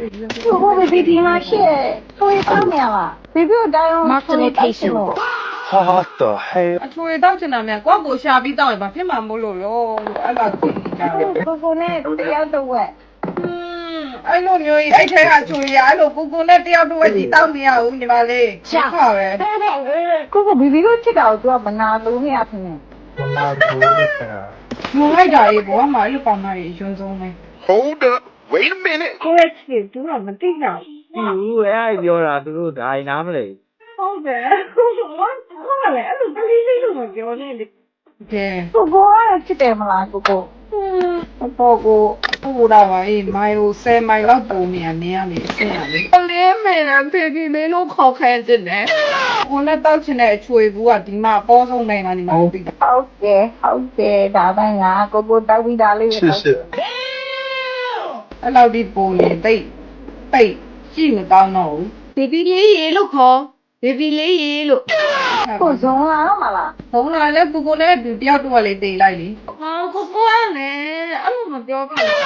ကိုဘေဘီဒီမှာရှေ့ကိုရတောင်းနေရလားဘေဘီကိုတိုင်းအောင် Mark the location. What the hell အထွေတောက်ချင်တာများကိုယ့်ကိုရှာပြီးတောက်ရင်ဘာဖြစ်မှာမို့လို့ရောအဲ့ဒါကိုကြည့်ကြတယ် ကိုနဲ့တရားတော့ဝက် အဲ့လိုမျိုးကြီးအဲ့ထဲကချွေရအဲ့လိုကိုနဲ့တယောက်တော့ကြည့်တောက်မရဘူးညီမလေးချက်ခါပဲ ကိုဘေဘီကိုချစ်တာကို तू ကမနာလို့မရဖ ೇನೆ What the hell ငုံလိုက်တာကြီးဘောမှာအဲ့လိုပေါင်သားကြီးအရွံဆုံးပဲ Hold up wait a minute ကိုယ့်ချစ်သူကမသိတာ ဘူးအဲ့ပြောတာသူတို့ဒါနားမလဲ ဟုတ်တယ်ဟုတ်တယ်အဲ့လိုတလေးလေးလို့မပြောနဲ့လေကဲ ကိုကချစ်တယ်မလားကို အပေါ်ကိုဟိုတာပါအေးမိုင်ကို10မိုင်လောက်ပုံနေရနေရလေဆင်းရလေပလေးမဲနဲ့ဖေဖေလေးလို့ခေါ်ခဲတဲ့ကိုနဲ့တောက်ချင်တဲ့အချွေဘူးကဒီမှာအပေါ်ဆုံးနိုင်တာဒီမှာဟုတ်ပြီ ဟုတ်တယ်ဒါပဲငါကိုတောက်ပြီးသားလေးပဲတောက်တယ် အဲ့လောက်ဒီပုံနေတိတ်ပိတ်ရှိမကောင်းတော့ဘူး ဘေဘီလေးရေလို့ခေါ်ဘေဘီလေးရေလို့ ကိုဇုံလာတော့မလား ဘုံလာလဲကိုနဲ့တယောက်တော့လေးတေးလိုက်လေ ဟာကိုကလည်းအဲ့လိုမပြောပါဘူး